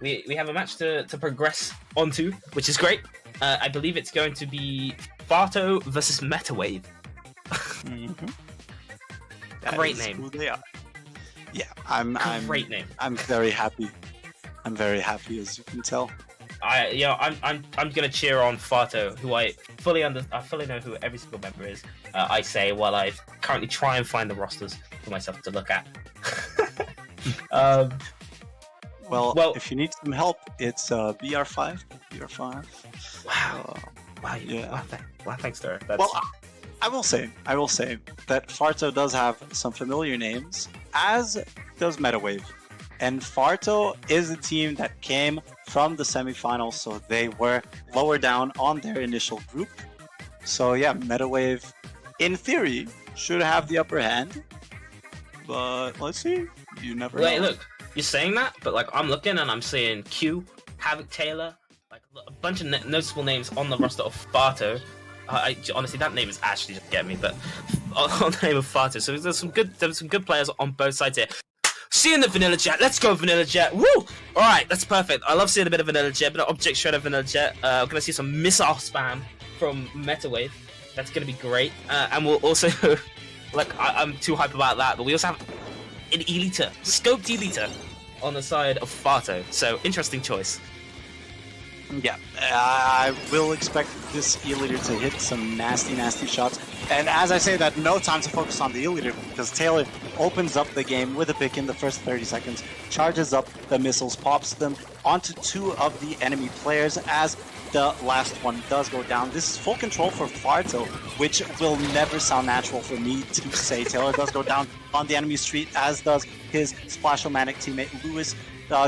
we have a match to progress onto, which is great. I believe it's going to be Farto versus Metawave. Great name. Who they are. Yeah, I'm Great name. I'm very happy. I'm very happy, as you can tell. I'm gonna cheer on Farto, who I fully know who every single member is. I say while I currently try and find the rosters for myself to look at. Well, if you need some help, it's BR5. Wow. Yeah. Wow, thanks, Dura. Well, I will say that Farto does have some familiar names, as does Metawave. And Farto is a team that came from the semifinals, so they were lower down on their initial group. So yeah, Metawave, in theory, should have the upper hand. But let's see. You never know. Wait, look. You're saying that, but like I'm looking and I'm seeing Q, Havoc Taylor, like a bunch of noticeable names on the roster of Farto. Honestly, that name is actually just getting me, but on the name of Farto. So there's some good players on both sides here. Seeing the Vanilla Jet, let's go Vanilla Jet. Woo! All right, that's perfect. I love seeing a bit of Vanilla Jet, but object shredder Vanilla Jet. I'm gonna see some missile spam from Metawave. That's gonna be great. And we'll also, like, I'm too hype about that, but we also have an Eliter, scoped Eliter on the side of Farto. So interesting choice. Yeah, I will expect this E-Leader to hit some nasty shots. And as I say that, no time to focus on the E-Leader, because Taylor opens up the game with a pick in the first 30 seconds, charges up the missiles, pops them onto two of the enemy players as the last one does go down. This is full control for Farto, which will never sound natural for me to say. Taylor does go down on the enemy street, as does his Splash-O-Manic teammate Lewis.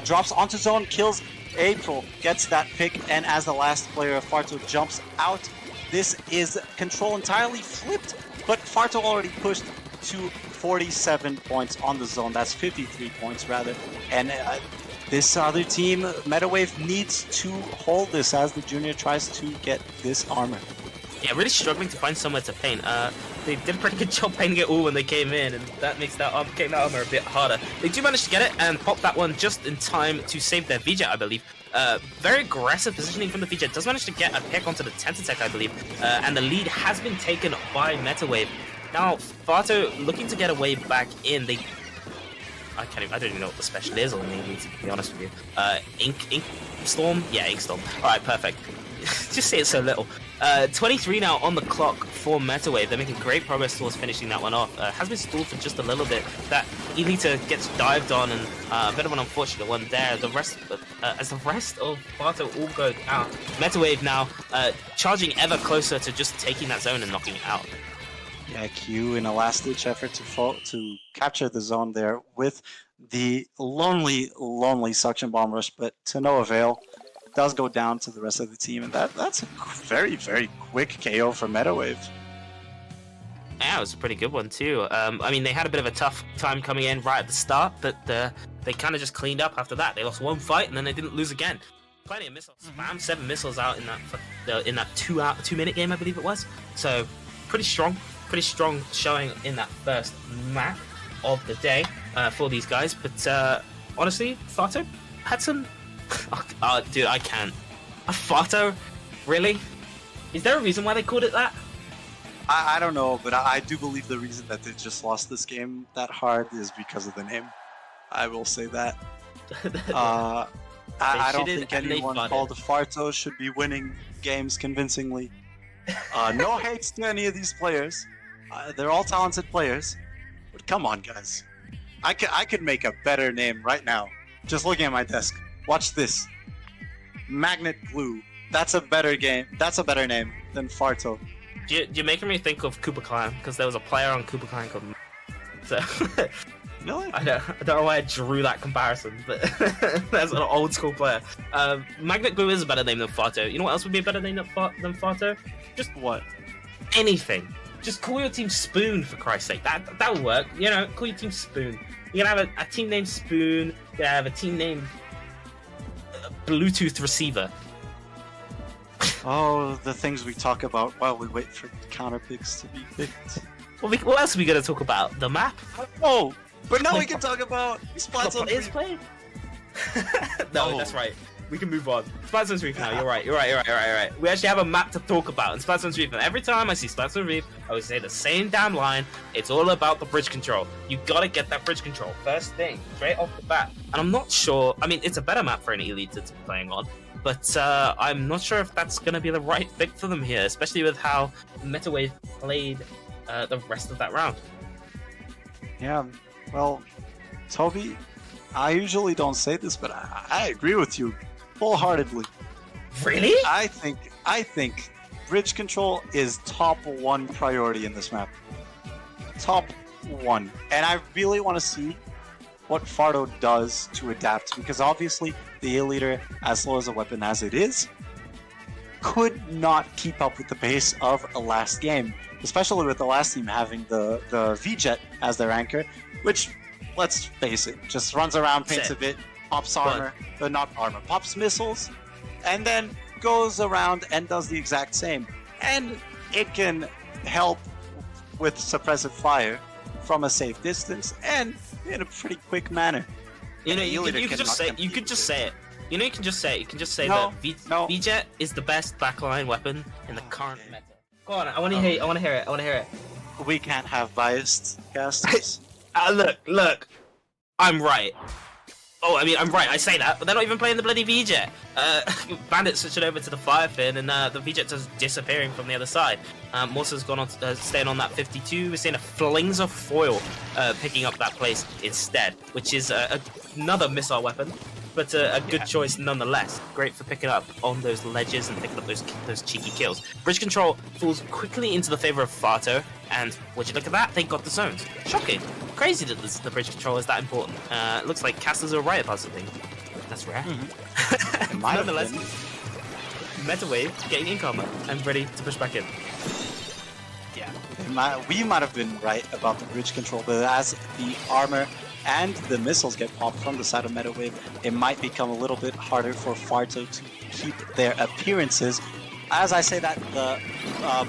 Drops onto zone, kills April, gets that pick, and as the last player of Farto jumps out, this is control entirely flipped, but Farto already pushed to 47 points on the zone. That's 53 points rather, and this other team, Metawave, needs to hold this as the junior tries to get this armor. Yeah, really struggling to find somewhere to paint. They did a pretty good job painting it all when they came in, and that makes getting that armor a bit harder. They do manage to get it and pop that one just in time to save their VJet, I believe. Very aggressive positioning from the VJet. Does manage to get a pick onto the Tensatech, I believe, and the lead has been taken by Metawave. Now, Farto looking to get away back in. I don't even know what the special is on the lead, to be honest with you. Ink Storm? Yeah, Ink Storm. Alright, perfect. Just say it so little. 23 now on the clock for Metawave. They're making great progress towards finishing that one off. Has been stalled for just a little bit. That Elita gets dived on, and a bit of an unfortunate one there. The rest, as the rest of Farto all go out, Metawave now charging ever closer to just taking that zone and knocking it out. Yeah, Q in a last-ditch effort to capture the zone there with the lonely suction bomb rush, but to no avail. Does go down to the rest of the team, and that's a very quick KO for Metawave. Yeah, it was a pretty good one too. I mean, they had a bit of a tough time coming in right at the start, but they kind of just cleaned up after that. They lost one fight and then they didn't lose again. Plenty of missiles, spam 7 missiles out in that 2-minute game, I believe it was. So pretty strong showing in that first map of the day for these guys. But honestly, Farto had some. Oh, dude, I can't. A Farto? Really? Is there a reason why they called it that? I don't know, but I do believe the reason that they just lost this game that hard is because of the name. I will say that. I don't think anyone called Farto should be winning games convincingly. No hates to any of these players. They're all talented players. But come on, guys. I could make a better name right now. Just looking at my desk. Watch this. Magnet Glue. That's a better game. That's a better name than Farto. You're making me think of Koopa Clan, because there was a player on Koopa Clan called. So. Really? I don't know why I drew that comparison, but that's an old school player. Magnet Glue is a better name than Farto. You know what else would be a better name than Farto? Just what? Anything. Just call your team Spoon, for Christ's sake. That would work. You know, call your team Spoon. You can have a team named Spoon. You can have a team named Bluetooth receiver. Oh, the things we talk about while we wait for counter picks to be picked. What else are we going to talk about? The map? Oh, but now we can talk about Splats on played. No, that's right. We can move on. Splatstone's Reef now. You're right. We actually have a map to talk about in Splatstone's Reef, and every time I see Splatstone's Reef, I always say the same damn line. It's all about the bridge control. You gotta get that bridge control first thing, straight off the bat. And I'm not sure. I mean, it's a better map for an elite to be playing on, but I'm not sure if that's gonna be the right pick for them here, especially with how Metawave played the rest of that round. Yeah, well, Toby, I usually don't say this, but I agree with you wholeheartedly. Really? I think bridge control is top 1 priority in this map. Top 1. And I really want to see what Farto does to adapt, because obviously the A-Leader, as slow as a weapon as it is, could not keep up with the pace of a last game, especially with the last team having the V-Jet as their anchor, which, let's face it, just runs around, paints a bit, pops armor, not armor, pops missiles, and then goes around and does the exact same. And it can help with suppressive fire from a safe distance and in a pretty quick manner. You know, you can just say it. You can just say that V-Jet is the best backline weapon in the current meta. Go on, I want to hear it. We can't have biased casters. Look, I'm right. Oh, I mean, I'm right, I say that, but they're not even playing the bloody V-Jet. Bandit switching over to the Fire Fin, and the V-Jet just disappearing from the other side. Morsa's gone on, staying on that 52. We're seeing a Flingser Foil picking up that place instead, which is another missile weapon, but a good choice nonetheless. Great for picking up on those ledges and picking up those cheeky kills. Bridge control falls quickly into the favor of Farto, and would you look at that? They got the zones. Shocking. Crazy that the bridge control is that important. Looks like casters are right about something. That's rare. Nonetheless, Metawave getting ink armor and ready to push back in. Yeah, we might have been right about the bridge control, but as the armor and the missiles get popped from the side of Metawave, it might become a little bit harder for Farto to keep their appearances. As I say that, the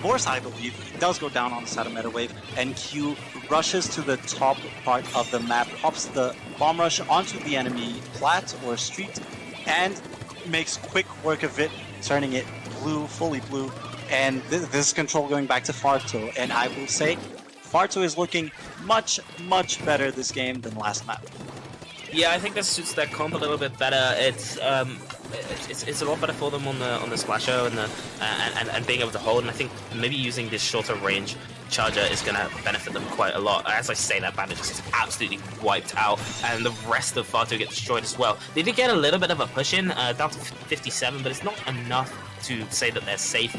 Morsa, I believe, does go down on the side of Metawave, and Q rushes to the top part of the map, pops the bomb rush onto the enemy plat or street, and makes quick work of it, turning it blue, fully blue, and this control going back to Farto. And I will say, Farto is looking much, much better this game than last map. Yeah, I think that suits their comp a little bit better. It's a lot better for them on the splasher and being able to hold. And I think maybe using this shorter range charger is going to benefit them quite a lot. As I say, that bandit just is absolutely wiped out, and the rest of Farto get destroyed as well. They did get a little bit of a push in, down to 57, but it's not enough to say that they're safe.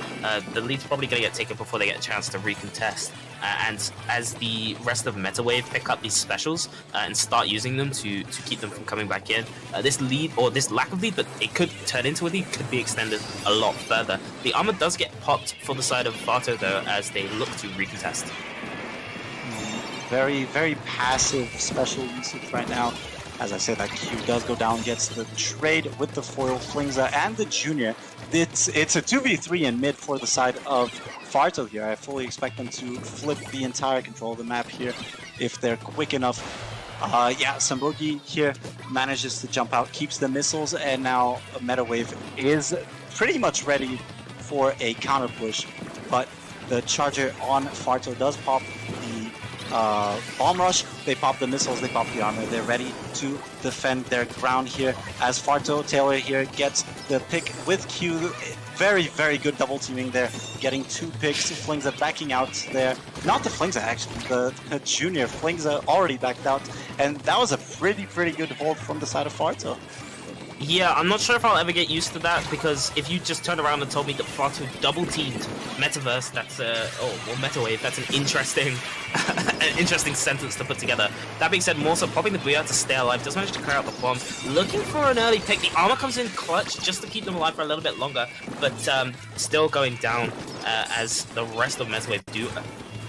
The lead's probably going to get taken before they get a chance to recontest. And as the rest of Metawave pick up these specials and start using them to keep them from coming back in, this lead, or this lack of lead, but it could turn into a lead, could be extended a lot further. The armor does get popped for the side of Farto, though, as they look to recontest. Very, very passive special usage right now. As I said, that Q does go down, gets the trade with the foil, Flingser, and the Junior. It's a 2v3 in mid for the side of Farto here. I fully expect them to flip the entire control of the map here if they're quick enough. Yeah, Sambogi here manages to jump out, keeps the missiles, and now Metawave is pretty much ready for a counter push. But the charger on Farto does pop the bomb rush, they pop the missiles, they pop the armor. They're ready to defend their ground here as Farto Taylor here gets the pick with Q. Very, very good double teaming there, getting 2 picks. Flingser backing out there. Not the Flingser, actually, the Junior. Flingser already backed out, and that was a pretty good hold from the side of Farto. Yeah, I'm not sure if I'll ever get used to that, because if you just turned around and told me that Farto double-teamed Metaverse, that's Metawave, that's an interesting sentence to put together. That being said, Morsa popping the Booyah to stay alive, does manage to clear out the bombs, looking for an early pick. The armor comes in clutch just to keep them alive for a little bit longer, but still going down as the rest of Metawave do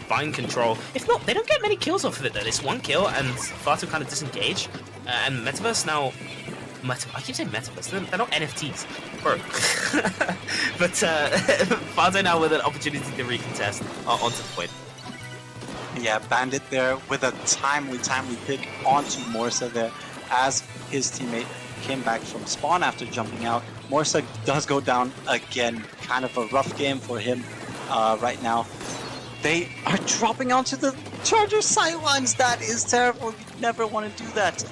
find control. If not, they don't get many kills off of it though. It's 1 kill and Farto kind of disengage, and Metaverse now... I keep saying Metaverse, they're not NFTs, bro. But Farto now with an opportunity to recontest onto the point. Yeah, Bandit there with a timely pick onto Morsa there as his teammate came back from spawn after jumping out. Morsa does go down again. Kind of a rough game for him right now. They are dropping onto the Charger sidelines. That is terrible. You never want to do that,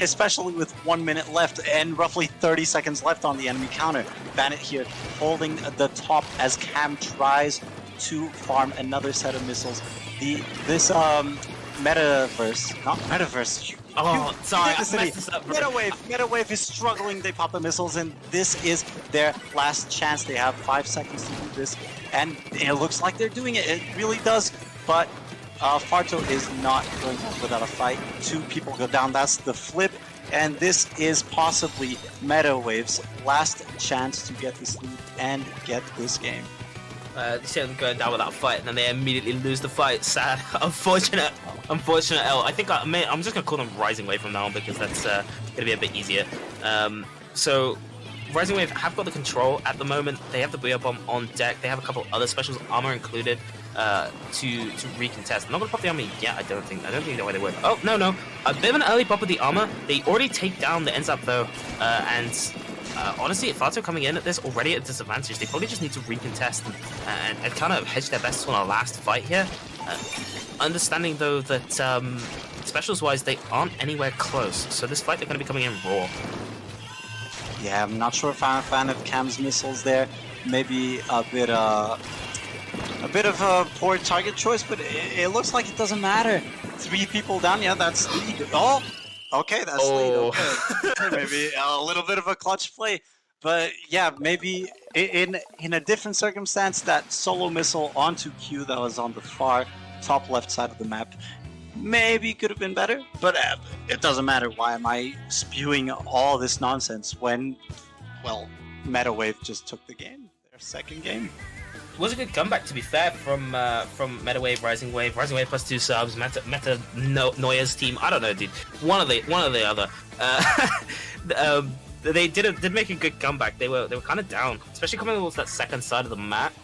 especially with 1 minute left and roughly 30 seconds left on the enemy counter. Bandit here holding the top as Cam tries to farm another set of missiles. This Metaverse, not Metaverse. Oh, sorry, I messed this up. Metawave is struggling. They pop the missiles, and this is their last chance. They have 5 seconds to do this, and it looks like they're doing it. It really does, but Farto is not going home without a fight. 2 people go down. That's the flip, and this is possibly Metawave's last chance to get this lead and get this game. They see them going down without a fight, and then they immediately lose the fight. Sad, unfortunate L. I think I'm just gonna call them Rising Wave from now on because that's gonna be a bit easier. So Rising Wave have got the control at the moment. They have the Booyah Bomb on deck. They have a couple other specials, armor included, to recontest. I'm not gonna pop the armor yet. I don't think you know where they would. Oh no, a bit of an early pop with the armor. They already take down the ends up though, and. Honestly, if Farto coming in at this already at a disadvantage, they probably just need to recontest and kind of hedge their bets on a last fight here. Understanding though that specials-wise, they aren't anywhere close, so this fight they're going to be coming in raw. Yeah, I'm not sure if I'm a fan of Cam's missiles there. Maybe a bit of a poor target choice, but it looks like it doesn't matter. 3 people down, yeah, that's lead. Oh! Okay, that's lead. Okay. Maybe a little bit of a clutch play, but yeah, maybe in a different circumstance, that solo missile onto Q that was on the far top left side of the map maybe could have been better. But it doesn't matter. Why am I spewing all this nonsense when, well, Metawave just took the game, their second game. It was a good comeback, to be fair, from Metawave, Rising Wave plus 2 subs, Meta Noya's team. I don't know, dude. One or the other. They did make a good comeback. They were kind of down, especially coming towards that second side of the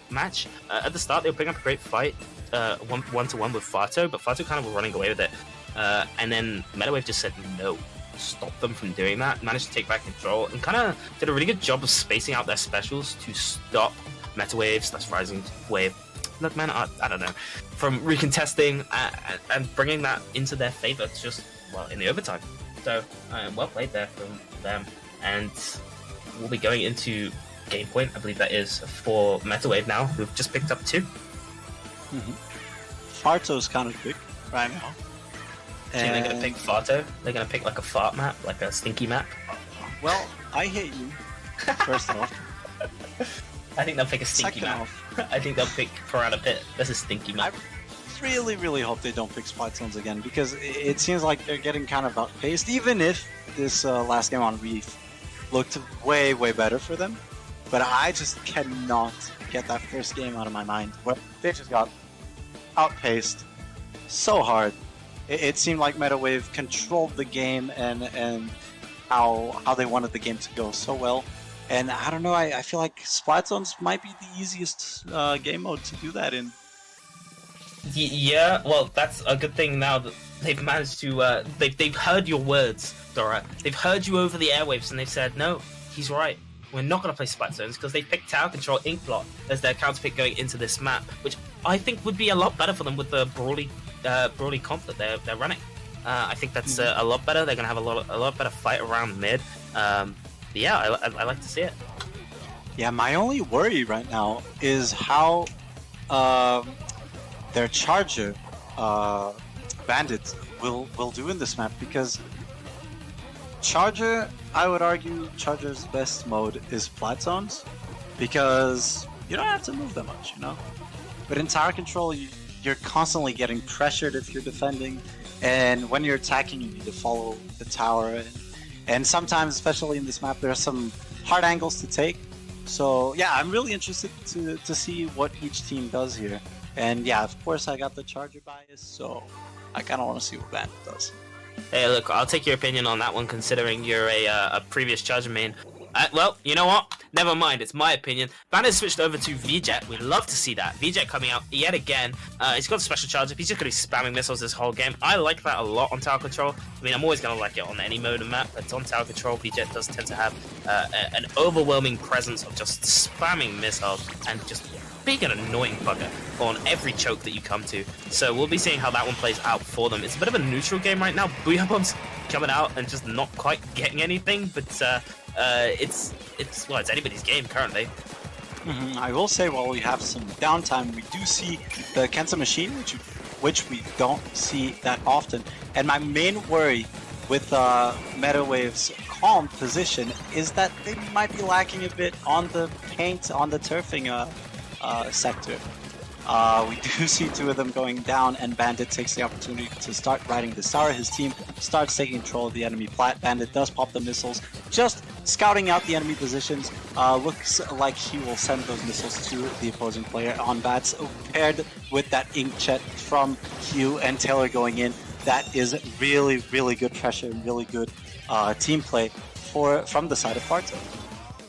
match. At the start, they were putting up a great fight, 1-to-1 with Farto, but Farto kind of were running away with it. And then Metawave just said no. Stopped them from doing that. Managed to take back control and kind of did a really good job of spacing out their specials to stop Metawaves, that's Rising Wave. Look, man, I don't know. From recontesting and bringing that into their favor, just, well, in the overtime. So, well played there from them. And we'll be going into game point, I believe that is, for Metawave now, who've just picked up 2. Farto's kind of big right now. And they're going to pick Farto? They're going to pick like a fart map, like a stinky map? Well, I hate you, first off. I think they'll pick a stinky map. I think they'll pick Piranha Pit. That's a stinky map. I really hope they don't pick Spot Zones again, because it seems like they're getting kind of outpaced, even if this last game on Reef looked way better for them. But I just cannot get that first game out of my mind, where they just got outpaced so hard. It seemed like Metawave controlled the game and how they wanted the game to go so well. And I don't know, I feel like Splat Zones might be the easiest game mode to do that in. Yeah, well, that's a good thing now that they've managed to, they've heard your words, Dura. They've heard you over the airwaves and they've said, no, he's right. We're not going to play Splat Zones because they picked Tower Control Inkblot as their counter pick going into this map, which I think would be a lot better for them with the Brawly comp that they're running. I think that's a lot better. They're going to have a lot better fight around mid. Yeah, I like to see it. Yeah, my only worry right now is how their Charger Bandits will do in this map, because Charger, I would argue, Charger's best mode is Flat Zones, because you don't have to move that much, you know? But in Tower Control, you're constantly getting pressured if you're defending, and when you're attacking, you need to follow the tower, and sometimes, especially in this map, there are some hard angles to take. So yeah, I'm really interested to see what each team does here. And yeah, of course I got the Charger bias, so I kind of want to see what Bandit does. Hey, look, I'll take your opinion on that one, considering you're a previous Charger main. Well, you know what? Never mind, it's my opinion. Bandit switched over to VJet. We'd love to see that. VJet coming out yet again. He's got a special charge up. He's just going to be spamming missiles this whole game. I like that a lot on tower control. I mean, I'm always going to like it on any mode of map, but on tower control, VJet does tend to have an overwhelming presence of just spamming missiles and just being an annoying bugger on every choke that you come to. So we'll be seeing how that one plays out for them. It's a bit of a neutral game right now. Booyah Bomb's coming out and just not quite getting anything, but it's anybody's game currently. I will say, while we have some downtime, we do see the Kenta machine, which we don't see that often. And my main worry with Metawave's calm position is that they might be lacking a bit on the paint, on the turfing sector. We do see two of them going down, and Bandit takes the opportunity to start riding the tower. His team starts taking control of the enemy plat. Bandit does pop the missiles, just scouting out the enemy positions. Looks like he will send those missiles to the opposing player on bats, paired with that inkjet from Hugh and Taylor going in. That is really, really good pressure and really good team play from the side of farto.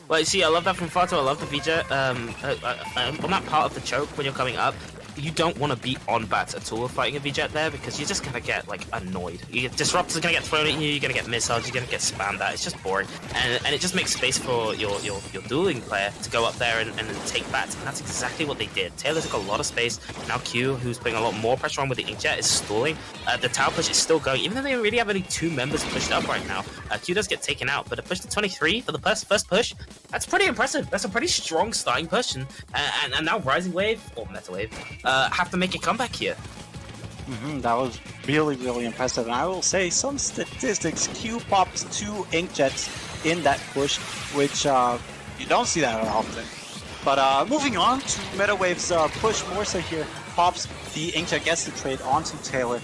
Well, you see, I love that from farto. I love the VJ. On that part of the choke, when you're coming up, you don't want to be on bats at all fighting a VJ there, because you're just going to get, like, annoyed. Disruptors are going to get thrown at you, you're going to get missiles, you're going to get spammed at. It's just boring. And it just makes space for your dueling player to go up there and take bats. And that's exactly what they did. Taylor took a lot of space. Now Q, who's putting a lot more pressure on with the inkjet, is stalling. The tower push is still going, even though they really have only 2 members pushed up right now. Q does get taken out, but a push to 23 for the first push, that's pretty impressive. That's a pretty strong starting push. And now Rising Wave, or Metawave, have to make a comeback here. That was really, really impressive. And I will say, some statistics, Q popped 2 inkjets in that push, which you don't see that often. But moving on to Metawave's push, Morsa here pops the inkjet, gets the trade onto Taylor.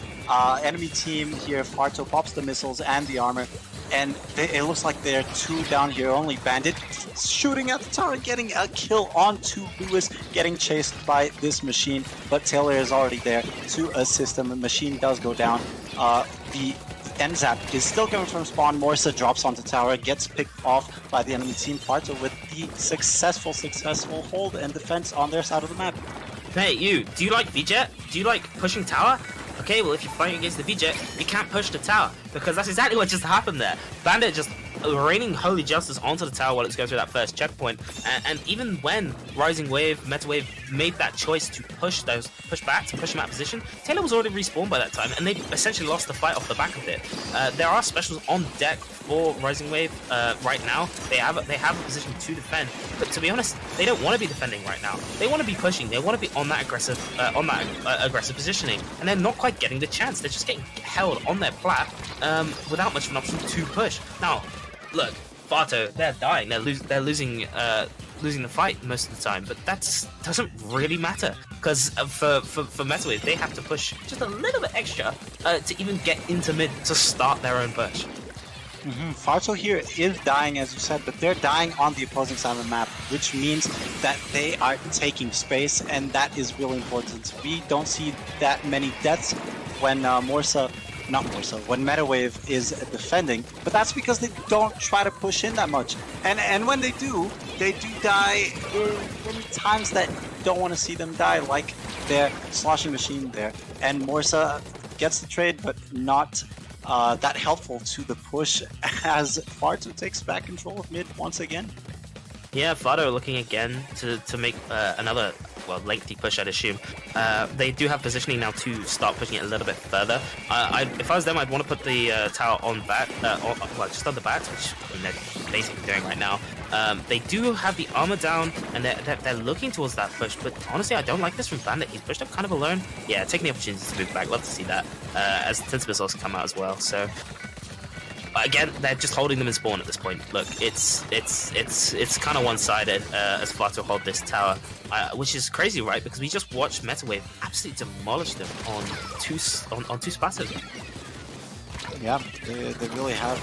Enemy team here, farto pops the missiles and the armor. And it looks like they're 2 down here. Only Bandit shooting at the tower, getting a kill onto Lewis, getting chased by this machine. But Taylor is already there to assist him. The machine does go down. The NZAP is still coming from spawn. Morsa drops onto tower, gets picked off by the enemy team. Farto with the successful hold and defense on their side of the map. Hey, do you like VJet? Do you like pushing tower? Okay, well, if you're fighting against the VJet, you can't push the tower, because that's exactly what just happened there. Bandit just raining holy justice onto the tower while it's going through that first checkpoint, and even when Rising Wave, Metawave made that choice to push back to push him out of position, Taylor was already respawned by that time, and they essentially lost the fight off the back of it. There are specials on deck for Rising Wave right now. They have a position to defend, but to be honest, they don't want to be defending right now. They want to be pushing. They want to be on that aggressive positioning, and they're not quite getting the chance. They're just getting held on their plat without much of an option to push. Now, look, farto, they're dying. They're losing the fight most of the time, but that doesn't really matter, because for Metawave, they have to push just a little bit extra to even get into mid to start their own push. Farto here is dying, as you said, but they're dying on the opposing side of the map, which means that they are taking space, and that is really important. We don't see that many deaths when when Metawave is defending, but that's because they don't try to push in that much. And when they do die in times that you don't want to see them die, like their sloshing machine there. And Morsa gets the trade, but not that helpful to the push, as Farto takes back control of mid once again. Yeah, Farto looking again to make another, lengthy push, I'd assume. They do have positioning now to start pushing it a little bit further. If I was them, I'd want to put the tower on bat, just on the bats, which they're basically doing right now. They do have the armor down, and they're looking towards that push, but honestly, I don't like this from Bandit. He's pushed up kind of alone. Yeah, taking the opportunity to move back. Love to see that, as the missiles come out as well. So again, they're just holding them in spawn at this point. Look, it's kind of one-sided as Farto hold this tower, which is crazy, right? Because we just watched Metawave absolutely demolish them on two spatters. Yeah, they really have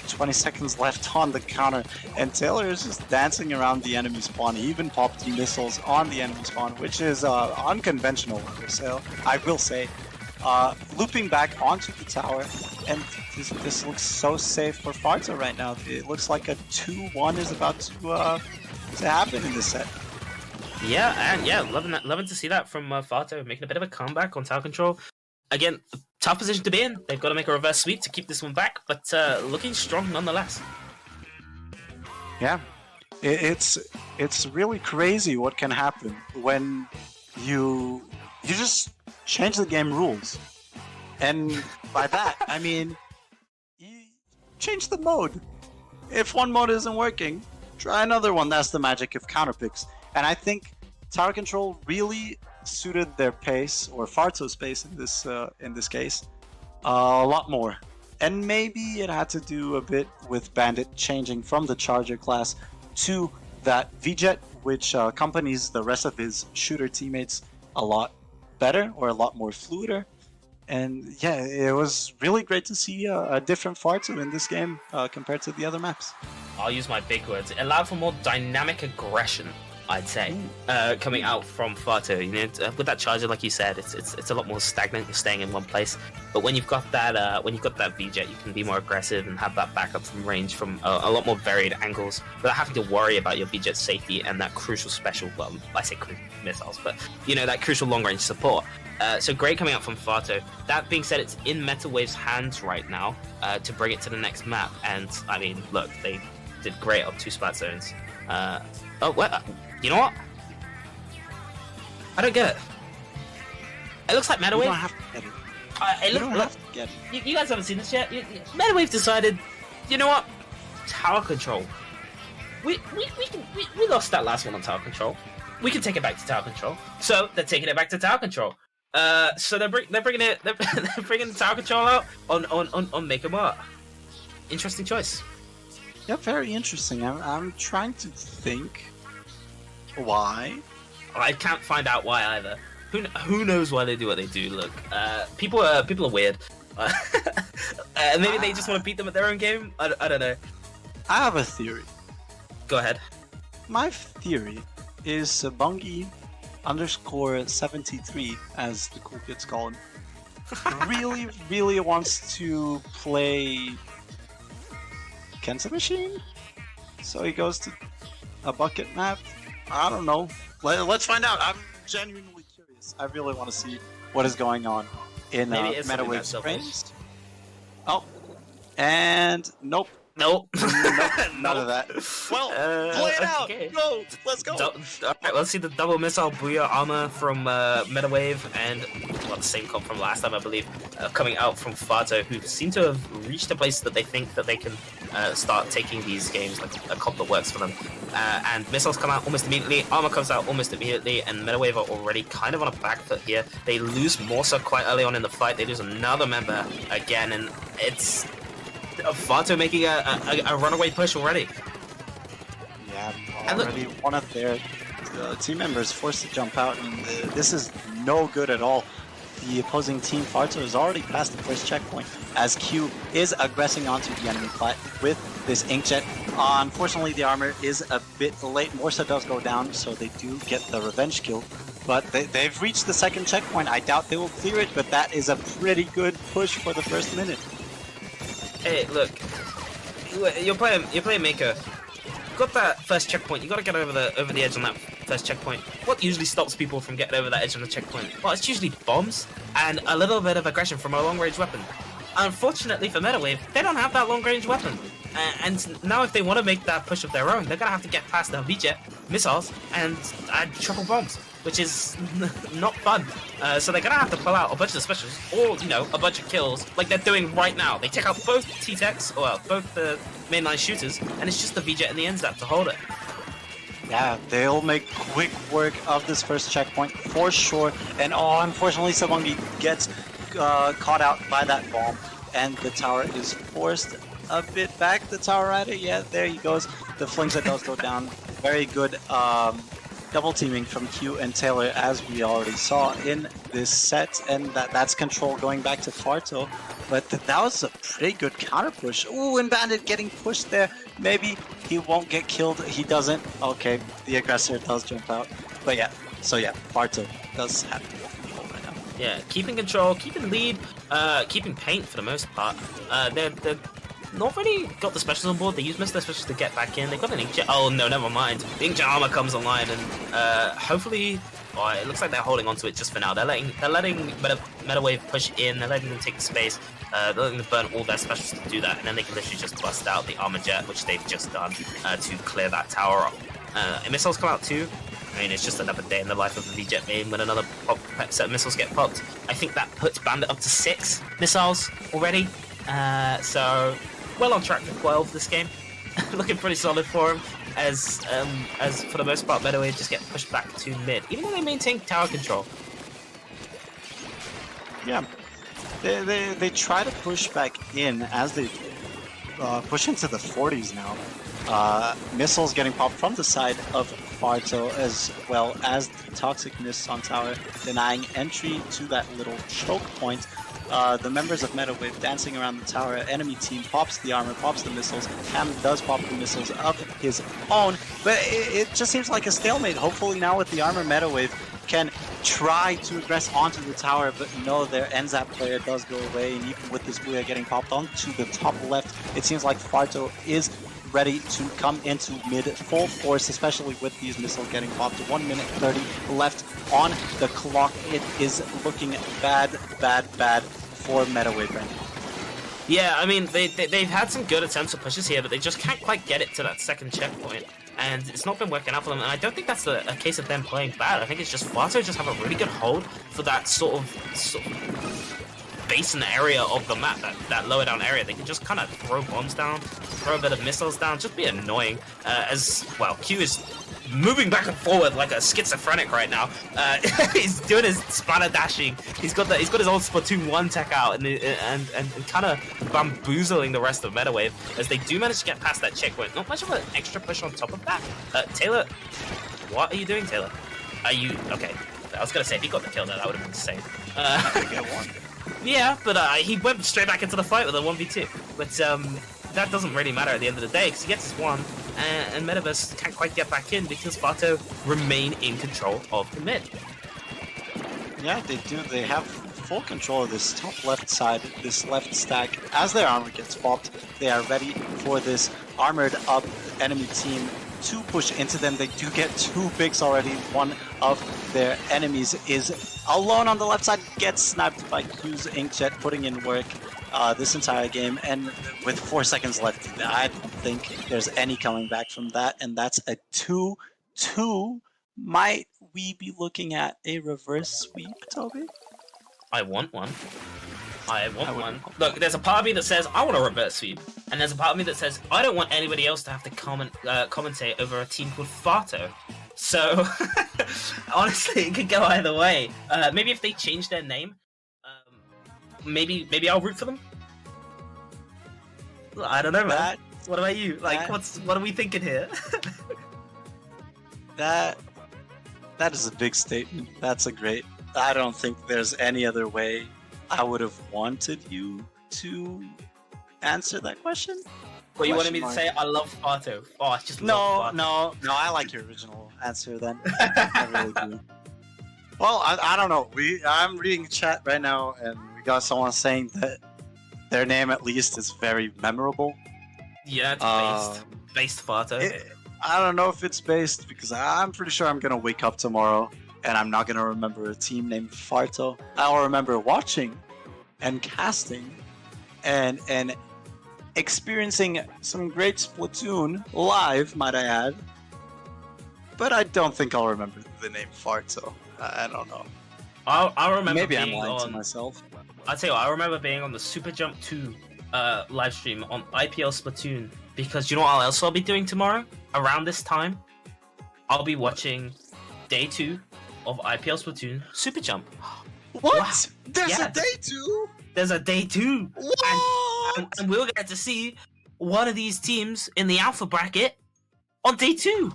20 seconds left on the counter, and Taylor is just dancing around the enemy spawn. He even popped missiles on the enemy spawn, which is unconventional, so I will say. Looping back onto the tower, and This looks so safe for farto right now. It looks like a 2-1 is about to happen in this set. Yeah, and yeah, loving to see that from farto, making a bit of a comeback on tower control. Again, tough position to be in. They've got to make a reverse sweep to keep this one back, but looking strong nonetheless. Yeah, it's really crazy what can happen when you just change the game rules. And by that, I mean, you change the mode. If one mode isn't working, try another one. That's the magic of counterpicks. And I think tower control really suited their pace, or farto's pace in this case, a lot more. And maybe it had to do a bit with Bandit changing from the Charger class to that V-Jet, which accompanies the rest of his shooter teammates a lot better, or a lot more fluider. And yeah, it was really great to see a different farto in this game compared to the other maps. I'll use my big words. It allowed for more dynamic aggression, I'd say, coming out from farto. You know, with that Charger, like you said, it's a lot more stagnant. You're staying in one place. But when you've got that V-Jet, you can be more aggressive and have that backup from range from a lot more varied angles without having to worry about your V-Jet's safety and that crucial special. Well, I say missiles, but you know, that crucial long range support. So great coming out from farto. That being said, it's in Metawave's hands right now to bring it to the next map. And I mean, look, they did great on 2 spot zones. Oh, what? You know what? I don't get it. It looks like Metawave. You don't have to get it. You don't have to get it. You guys haven't seen this yet. Metawave decided, you know what? Tower control. We lost that last one on tower control. We can take it back to tower control. So they're taking it back to tower control. So they're bringing the tower control out on Make 'em Art. Interesting choice. Yeah, very interesting. I'm trying to think why. I can't find out why either. Who knows why they do what they do? Look, people are weird. Maybe they just want to beat them at their own game. I don't know. I have a theory. Go ahead. My theory is Bungie _73, as the cool kids call him, really wants to play Kensa Machine? So he goes to a bucket map? I don't know. Let's find out. I'm genuinely curious. I really want to see what is going on in Metawave's frames. Oh, and nope. Nope. None of that. Well, play it out. Okay. Go. Let's go. Alright, let's see the double missile Booyah armor from Metawave and the same comp from last time, I believe, coming out from farto, who seem to have reached a place that they think that they can start taking these games like a comp that works for them. And missiles come out almost immediately, armor comes out almost immediately, and Metawave are already kind of on a back foot here. They lose Morsa quite early on in the fight. They lose another member again, and it's farto making a runaway push already. Yeah, already one of their team members forced to jump out, and this is no good at all. The opposing team, farto, is already past the first checkpoint as Q is aggressing onto the enemy plat with this Inkjet. Unfortunately, the armor is a bit late. Morsa does go down, so they do get the revenge kill. But they've reached the second checkpoint. I doubt they will clear it, but that is a pretty good push for the first minute. Hey, look, you're playing Maker. Got that first checkpoint. You got to get over the edge on that first checkpoint. What usually stops people from getting over that edge on the checkpoint? Well, it's usually bombs and a little bit of aggression from a long-range weapon. Unfortunately for Metawave, they don't have that long-range weapon. And now if they want to make that push of their own, they're gonna have to get past the V-Jet, missiles, and triple bombs, which is not fun. So they're gonna have to pull out a bunch of specials, or a bunch of kills, like they're doing right now. They take out both T-Techs, well, both the mainline shooters, and it's just the V-Jet and the NZAP to hold it. Yeah, they'll make quick work of this first checkpoint for sure. And unfortunately, Sabangi gets caught out by that bomb, and the tower is forced a bit back. The tower rider, yeah, there he goes. The flings that does go down. Very good double teaming from Q and Taylor, as we already saw in this set, and that's control going back to farto. But that was a pretty good counter push. Ooh, and Bandit getting pushed there. Maybe he won't get killed. He doesn't. Okay, the aggressor does jump out. But yeah, so yeah, farto does have control right now. Yeah, keeping control, keeping lead. keeping paint for the most part. They're not really got the specials on board. They use most of their specials to get back in. They've got an Inkjet. Oh no, never mind. The Inkjet armor comes online, and hopefully, it looks like they're holding onto it just for now. They're letting Metawave push in. They're letting them take the space. They're letting them burn all their specials to do that, and then they can literally just bust out the armor jet, which they've just done to clear that tower up. And missiles come out too. I mean, it's just another day in the life of a V-Jet main when another set of missiles get popped. I think that puts Bandit up to 6 missiles already. So, well on track for 12 this game. Looking pretty solid for him, as for the most part, Metawave just get pushed back to mid, even though they maintain tower control. Yeah, they try to push back in as they push into the 40s now. Missiles getting popped from the side of farto, as well as the toxic mists on tower, denying entry to that little choke point. The members of Metawave dancing around the tower. Enemy team pops the armor, pops the missiles. Cam does pop the missiles of his own, but it just seems like a stalemate. Hopefully now with the armor, Metawave can try to aggress onto the tower, but no, their NZAP player does go away, and even with this Booyah getting popped onto the top left, it seems like farto is ready to come into mid full force, especially with these missiles getting popped. 1 minute 30 left on the clock. It is looking bad for Metawave right now. Yeah, I mean, they've had some good attempts at pushes here, but they just can't quite get it to that second checkpoint, and it's not been working out for them. And I don't think that's a case of them playing bad. I think it's just farto just have a really good hold for that sort of basin area of the map, that lower down area. They can just kind of throw bombs down, throw a bit of missiles down, just be annoying. As well, Q is moving back and forward like a schizophrenic right now. He's doing his spanner dashing. He's got his old Splatoon 1 tech out, and kind of bamboozling the rest of Metawave as they do manage to get past that checkpoint. Not much of an extra push on top of that. Taylor, what are you doing, Taylor? Are you okay? I was gonna say if he got the kill there, that would have been insane. Yeah, but he went straight back into the fight with a 1v2. But that doesn't really matter at the end of the day, because he gets his one, and Metaverse can't quite get back in because farto remain in control of the mid. Yeah, they do. They have full control of this top left side, this left stack. As their armor gets popped, they are ready for this armored up enemy team to push into them. They do get 2 picks already. One of their enemies is alone on the left side, gets sniped by Q's Inkjet, putting in work this entire game, and with 4 seconds left, I don't think there's any coming back from that, and that's a 2-2. Might we be looking at a reverse sweep, Toby? I want one. Look, there's a part of me that says I want a reverse sweep, and there's a part of me that says I don't want anybody else to have to commentate over a team called farto. So, honestly, it could go either way. Maybe if they change their name, maybe I'll root for them. I don't know, man. What about you? Like, what are we thinking here? That is a big statement. That's a great. I don't think there's any other way I would have wanted you to answer that question. Well, you wanted me to say I love farto. Oh, I just love farto. No, I like your original answer then. I really do. Well, I don't know. I'm reading chat right now, and we got someone saying that their name at least is very memorable. Yeah, it's based farto. I don't know if it's based, because I'm pretty sure I'm gonna wake up tomorrow and I'm not gonna remember a team named farto. I'll remember watching and casting and experiencing some great Splatoon live, might I add. But I don't think I'll remember the name farto. I don't know. I remember Maybe being I'm lying on, to myself. I'll tell you what, I remember being on the SuperJump 2 live stream on IPL Splatoon, because you know what else I'll be doing tomorrow? Around this time, I'll be watching Day 2 of IPL Splatoon SuperJump. What? Wow. There's a Day 2? There's a Day 2! What? And we'll get to see one of these teams in the alpha bracket on Day 2!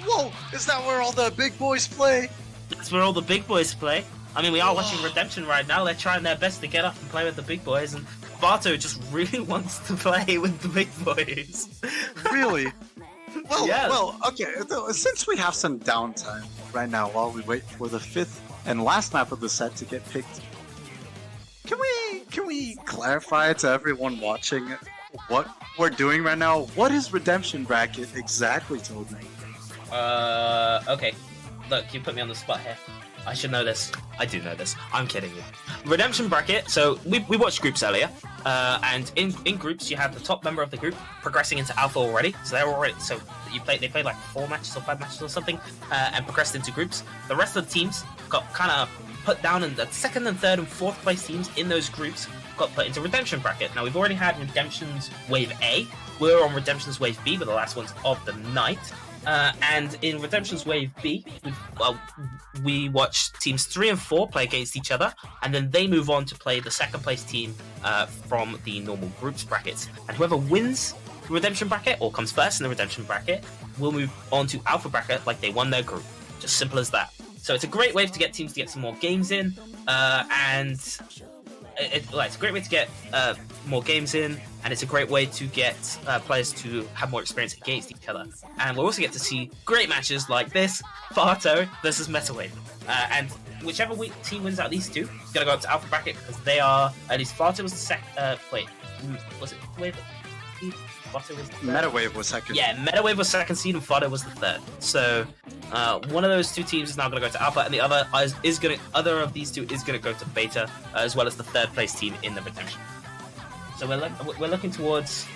Whoa! Is that where all the big boys play? That's where all the big boys play. I mean, we are watching Redemption right now. They're trying their best to get up and play with the big boys, and farto just really wants to play with the big boys. Really? Well, Yes. well, okay. Since we have some downtime right now while we wait for the 5th and last map of the set to get picked, can we clarify to everyone watching what we're doing right now? What is Redemption Bracket exactly, Toby? Okay. Look, you put me on the spot here. I should know this. I do know this. I'm kidding you. Redemption Bracket. So we watched groups earlier, and in groups you have the top member of the group progressing into alpha already. So they're already they played like 4 matches or 5 matches or something, and progressed into groups. The rest of the teams got kind of put down, and the second and third and fourth place teams in those groups got put into Redemption Bracket. Now we've already had Redemption's Wave A. We're on Redemption's Wave B, with the last ones of the night. And in Redemption's Wave B, we watched teams 3 and 4 play against each other, and then they move on to play the second place team from the normal groups brackets. And whoever wins the Redemption Bracket, or comes first in the Redemption Bracket, will move on to Alpha Bracket like they won their group. Just simple as that. So it's a great way to get teams to get some more games in, and it's a great way to get more games in, and it's a great way to get players to have more experience against each other. And we'll also get to see great matches like this, Farto versus Metawave. And whichever team wins out of these two is going to go up to Alpha Bracket, because they are, at least Farto was the second, was it Wave? Farto was the third? Metawave was second. Yeah, Metawave was second seed and Farto was the third. So one of those two teams is now going to go to Alpha, and the other of these two is going to go to Beta, as well as the third place team in the Redemption. So we're looking towards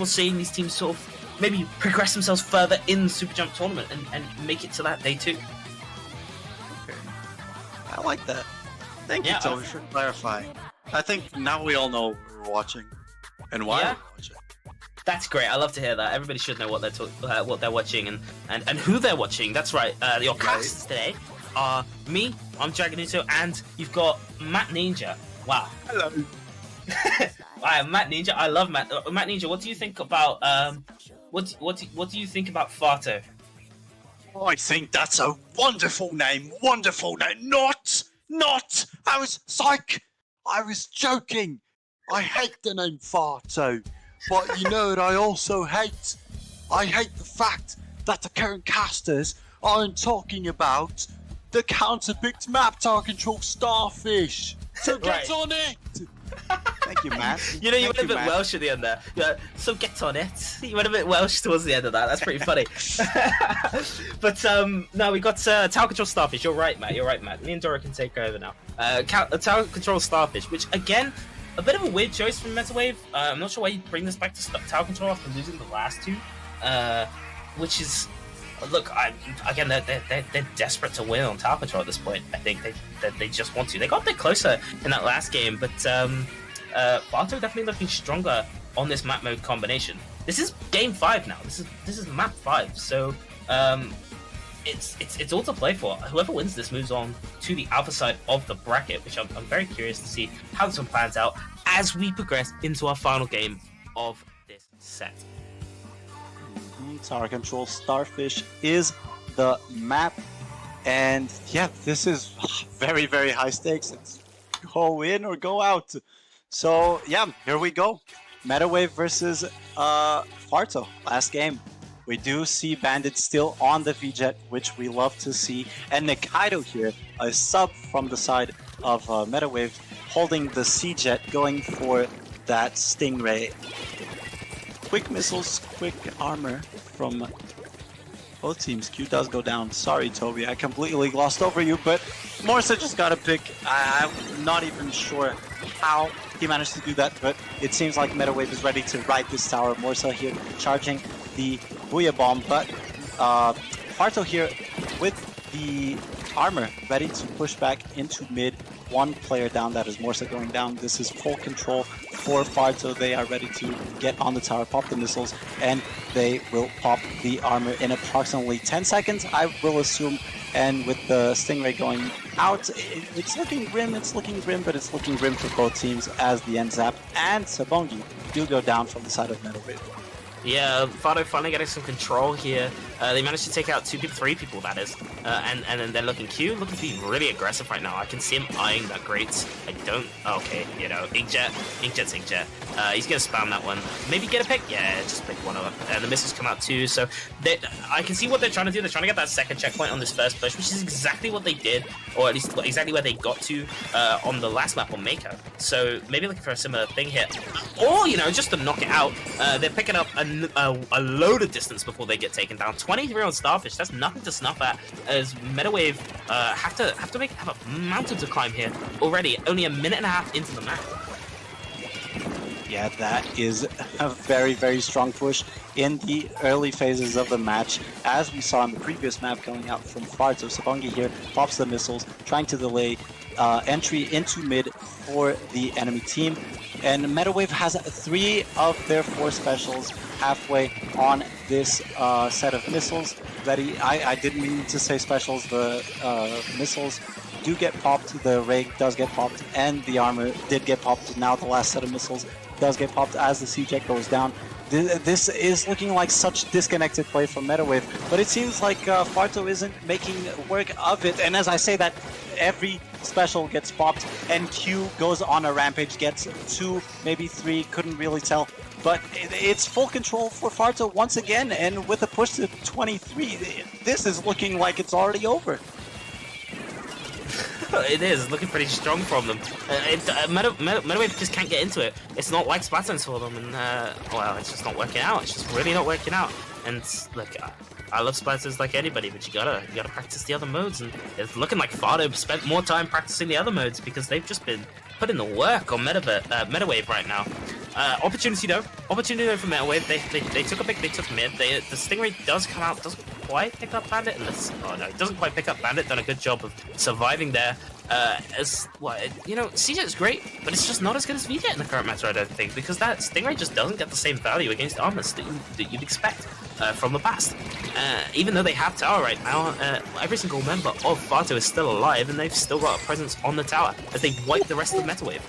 seeing these teams sort of maybe progress themselves further in the SuperJump tournament and make it to that day 2. Okay, I like that. Thank you, Toby, for clarifying. I think now we all know what we're watching and why we're watching. That's great. I love to hear that. Everybody should know what they're watching and who they're watching. That's right. Your casts today are me, I'm Dragonuto, and you've got Matt Ninja. Wow. Hello. I am Matt Ninja. I love Matt. Matt Ninja, what do you think about what do you think about Farto? I think that's a wonderful name. Wonderful name. Not. I was joking. I hate the name Farto. But you know what I also hate? I hate the fact that the current casters aren't talking about the counterpicked map tower control Starfish. So get on it! Thank you, Matt. You went a bit Welsh at the end there. So get on it. You went a bit Welsh towards the end of that. That's pretty funny. But no, we got Tower Control Starfish. You're right, Matt. Me and Dura can take over now. Tower Control Starfish, which again, a bit of a weird choice from Metawave. I'm not sure why you bring this back to Tower Control after losing the last 2. Which is, look, again, they're desperate to win on Tower Control at this point. I think they just want to. They got a bit closer in that last game, but Farto definitely looking stronger on this map mode combination. This is game 5 now. This is map 5. So it's all to play for. Whoever wins this moves on to the alpha side of the bracket, which I'm very curious to see how this one plans out as we progress into our final game of this set. Tower Control Starfish is the map, and yeah, this is very, very high stakes. It's go in or go out. So yeah, here we go. Metawave versus Farto, last game. We do see Bandit still on the V-Jet, which we love to see, and Nikaido here, a sub from the side of Metawave, holding the C-Jet, going for that Stingray. Quick missiles, quick armor from both teams. Q does go down. Sorry, Toby, I completely glossed over you, but Morsa just got a pick. I'm not even sure how he managed to do that, but it seems like Metawave is ready to ride this tower. Morsa here charging the Booyah Bomb, but Farto here with the armor ready to push back into mid. One player down, that is Morsa going down. This is full control for Farto. They are ready to get on the tower, pop the missiles, and they will pop the armor in approximately 10 seconds, I will assume. And with the Stingray going out, it's looking grim, but it's looking grim for both teams as the N-Zap and Sabongi do go down from the side of Metawave. Yeah, Farto finally getting some control here They managed to take out 3 people, that is. And then they're looking to be really aggressive right now. I can see him eyeing that great. I don't... Okay, you know, Inkjet's Inkjet. He's going to spam that one. Maybe get a pick? Yeah, just pick one up. And the missiles come out too, so I can see what they're trying to do. They're trying to get that second checkpoint on this first push, which is exactly what they did, or at least exactly where they got to on the last map on Mako. So maybe looking for a similar thing here. Or, you know, just to knock it out, they're picking up a load of distance before they get taken down. 23 on Starfish, that's nothing to snuff at, as Metawave have a mountain to climb here already, only a minute and a half into the map. Yeah, that is a very, very strong push in the early phases of the match. As we saw in the previous map going out from farto, Sabangi here pops the missiles, trying to delay entry into mid for the enemy team. And Metawave has 3 of their 4 specials halfway on this set of missiles. I didn't mean to say specials, the missiles do get popped, the rig does get popped, and the armor did get popped. Now the last set of missiles does get popped as the C-Jet goes down. This is looking like such disconnected play from Metawave, but it seems like farto isn't making work of it. And as I say that, every special gets popped, and Q goes on a rampage, gets 2, maybe 3, couldn't really tell. But it's full control for farto once again, and with a push to 23, this is looking like it's already over. It is looking pretty strong from them. Metawave just can't get into it. It's not like Splatterns for them, and well, it's just not working out. It's just really not working out. And look, I love Splatterns like anybody, but you gotta practice the other modes. And it's looking like farto spent more time practicing the other modes because they've just been putting the work on Metawave right now. Opportunity though for Metawave. They took a pick. They took mid. The Stingray does come out. Doesn't quite pick up Bandit. Oh no, it doesn't quite pick up Bandit. Done a good job of surviving there. You know, CJ is great, but it's just not as good as VJ in the current meta, I don't think, because that Stingray just doesn't get the same value against armors that you'd expect from the past. Even though they have tower right now, every single member of farto is still alive, and they've still got a presence on the tower as they wipe the rest of Metawave.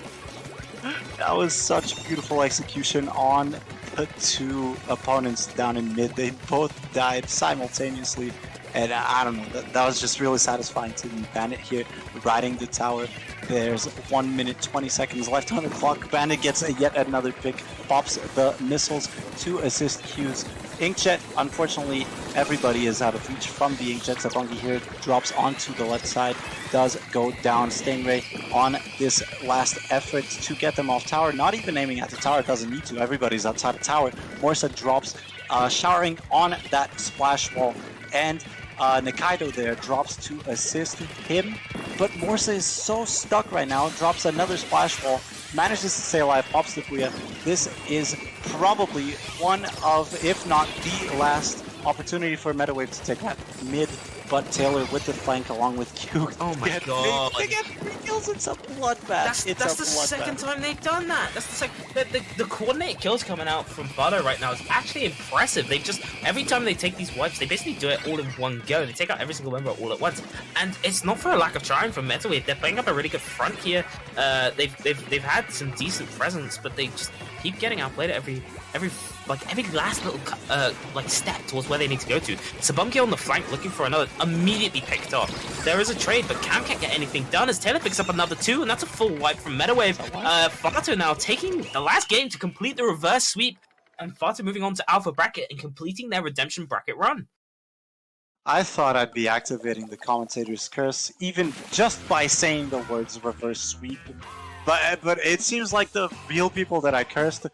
That was such beautiful execution on the 2 opponents down in mid. They both died simultaneously, and I don't know, that was just really satisfying to me. Bandit here riding the tower. There's 1 minute 20 seconds left on the clock. Bandit gets yet another pick, pops the missiles to assist Q's. Inkjet, unfortunately, everybody is out of reach from the Inkjet. Sabangi here drops onto the left side, does go down. Stingray on this last effort to get them off tower, not even aiming at the tower, doesn't need to, everybody's outside of tower. Morsa drops, showering on that splash wall, and Nikaido there drops to assist him, but Morsa is so stuck right now, drops another splash wall, manages to stay alive, pops the Booyah. This is probably one of, if not the last opportunity for Metawave to take that mid, but Taylor with the flank along with Q. Oh my god. They get 3 kills, it's a bloodbath. That's the second time they've done that. That's the second. The coordinated kills coming out from farto right now is actually impressive. They just, every time they take these wipes, they basically do it all in one go. They take out every single member all at once. And it's not for a lack of trying from Metawave. They're playing up a really good front here. They've had some decent presence, but they just keep getting outplayed at every last little step towards where they need to go to. Sabangi on the flank looking for another, immediately picked off. There is a trade, but Cam can't get anything done as Taylor picks up another 2, and that's a full wipe from Metawave. farto now taking the last game to complete the reverse sweep, and farto moving on to Alpha Bracket and completing their Redemption Bracket run. I thought I'd be activating the Commentators curse, even just by saying the words reverse sweep. But it seems like the real people that I cursed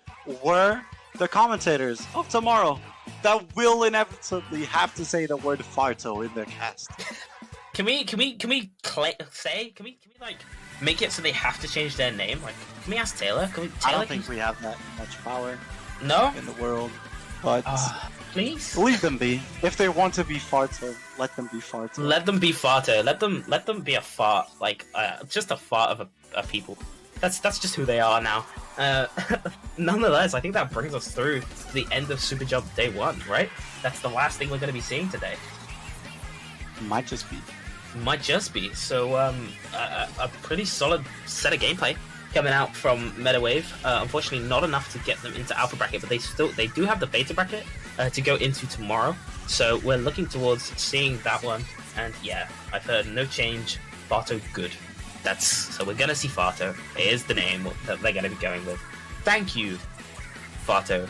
were the commentators of tomorrow that will inevitably have to say the word farto in their cast. Can we make it so they have to change their name? Like, can we ask Taylor? I don't think we have that much power in the world, but please leave them be. If they want to be farto, let them be farto. Let them be farto. Let them be a fart, like just a fart of a people. That's just who they are now. Nonetheless, I think that brings us through to the end of SuperJump Day 1, right? That's the last thing we're going to be seeing today. Might just be. So, a pretty solid set of gameplay coming out from Metawave. Unfortunately, not enough to get them into Alpha Bracket, but they do have the Beta Bracket to go into tomorrow. So we're looking towards seeing that one. And yeah, I've heard no change. Farto good. So we're gonna see Farto. It is the name that they're gonna be going with. Thank you, Farto.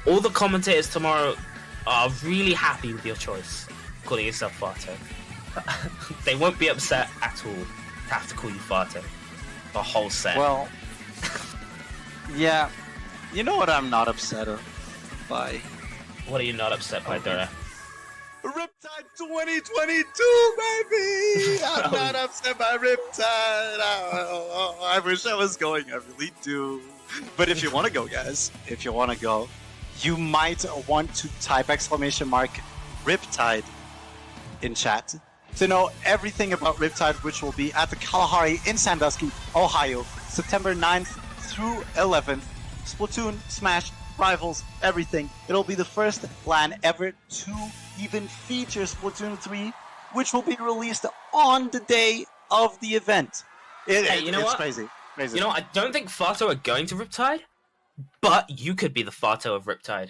All the commentators tomorrow are really happy with your choice, calling yourself Farto. They won't be upset at all to have to call you Farto. The whole set. Well, yeah. You know what I'm not upset by? What are you not upset by, Dura? Riptide 2022, baby! I'm not upset by Riptide. I wish I was going. I really do. But if you want to go, guys, you might want to type !Riptide in chat to know everything about Riptide, which will be at the Kalahari in Sandusky, Ohio, September 9th through 11th. Splatoon, Smash, Rivals, everything. It'll be the first LAN ever to even feature Splatoon 3, which will be released on the day of the event. It's crazy. You know, I don't think Farto are going to Riptide, but you could be the Farto of Riptide.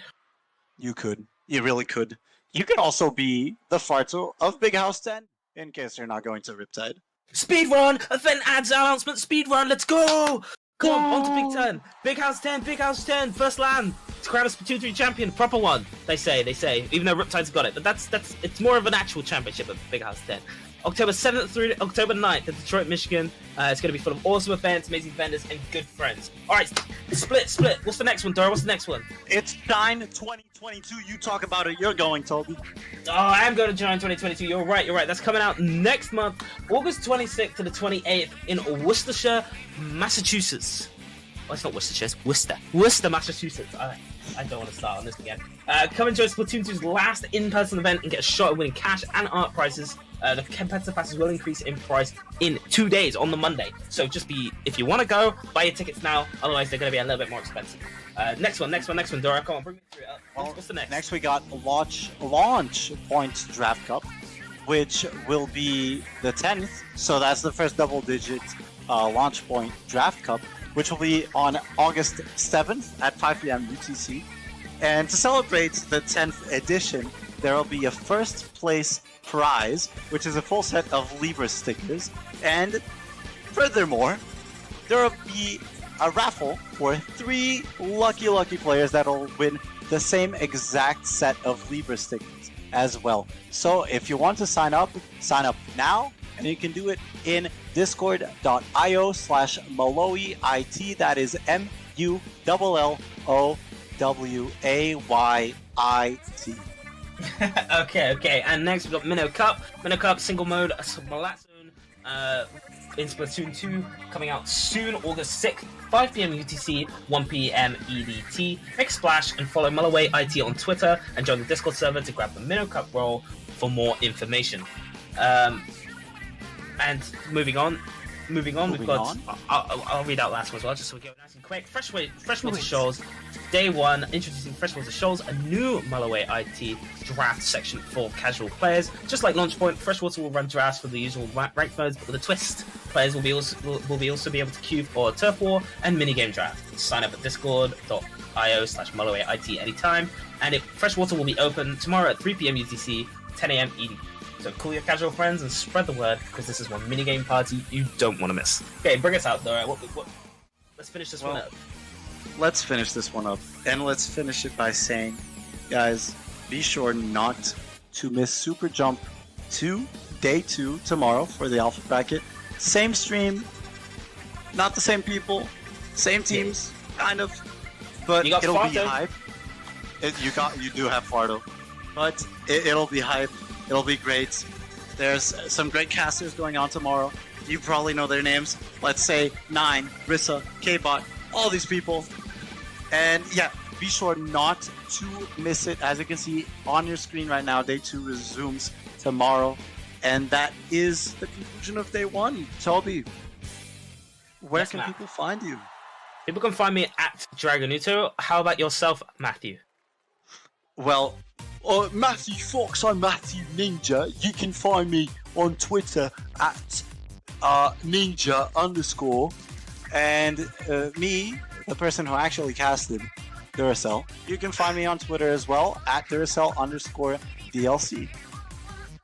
You could. You really could. You could also be the Farto of Big House 10, in case you're not going to Riptide. Speedrun! Event ads announcement! Speedrun! Let's go! Come on, on to Big 10! Big House 10! Big House 10! First LAN! To crown a Splatoon 3 champion! Proper one! They say. Even though Riptide's got it. But it's more of an actual championship at Big House 10. October 7th through October 9th in Detroit, Michigan. It's going to be full of awesome events, amazing vendors, and good friends. Alright, split. What's the next one, Dura? What's the next one? It's Shine 2022. You talk about it. You're going, Toby. Oh, I am going to Shine 2022. You're right. That's coming out next month, August 26th to the 28th in Worcestershire, Massachusetts. Oh, it's not Worcestershire, it's Worcester. Worcester, Massachusetts. I don't want to start on this again. Come and join Splatoon 2's last in-person event and get a shot at winning cash and art prizes. The competitor passes will increase in price in 2 days on the Monday. So if you want to go, buy your tickets now. Otherwise, they're going to be a little bit more expensive. Next one, Dora. Come on, bring me through it. What's the next? Next, we got Launch Point Draft Cup, which will be the 10th. So that's the first double-digit Launch Point Draft Cup, which will be on August 7th at 5 p.m. UTC. And to celebrate the 10th edition, there will be a first place prize, which is a full set of Libra stickers. And furthermore, there will be a raffle for 3 lucky players that will win the same exact set of Libra stickers as well. So if you want to sign up now, and you can do it in discord.io/MallowyIT. That is MULLOWAYIT. Okay. And next we've got Minnow Cup. Minnow Cup single mode Splatoon in Splatoon 2 coming out soon, August 6th, 5 p.m. UTC, 1 p.m. EDT. Make a splash and follow MallowyIT on Twitter and join the Discord server to grab the Minnow Cup role for more information. And moving on, we've got. I'll read out last one as well, just so we go nice and quick. Freshwater Shoals, day 1, introducing Freshwater Shoals, a new MallowyIT draft section for casual players. Just like Launch Point, Freshwater will run drafts for the usual ranked modes, but with a twist. Players will be also be able to queue for Turf War and minigame draft. Sign up at discord.io/MallowyIT anytime, and Freshwater will be open tomorrow at 3 p.m. UTC, 10 a.m. EDT. So call your casual friends and spread the word, because this is one minigame party you don't want to miss. Okay, bring us out, Dora. Let's finish this one up. Let's finish this one up, and let's finish it by saying, guys, be sure not to miss SuperJump 2, Day 2, tomorrow for the Alpha Bracket. Same stream, not the same people, same teams, kind of, but it'll be hype. You do have Farto, but it'll be hype. It'll be great. There's some great casters going on tomorrow. You probably know their names. Let's say Nine, Rissa, K-Bot, all these people. And yeah, be sure not to miss it. As you can see on your screen right now, Day 2 resumes tomorrow. And that is the conclusion of Day 1. Toby, where can people find you? People can find me at Dragonuto. How about yourself, Matthew? Well, Matthew Fox, I'm Matthew Ninja. You can find me on Twitter at ninja_. And me, the person who actually casted Duracell, you can find me on Twitter as well at Duracell_ DLC.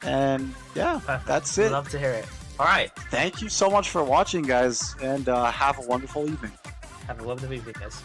And yeah, Perfect. that's it. Love to hear it. All right. Thank you so much for watching, guys, and have a wonderful evening. Have a lovely evening, guys.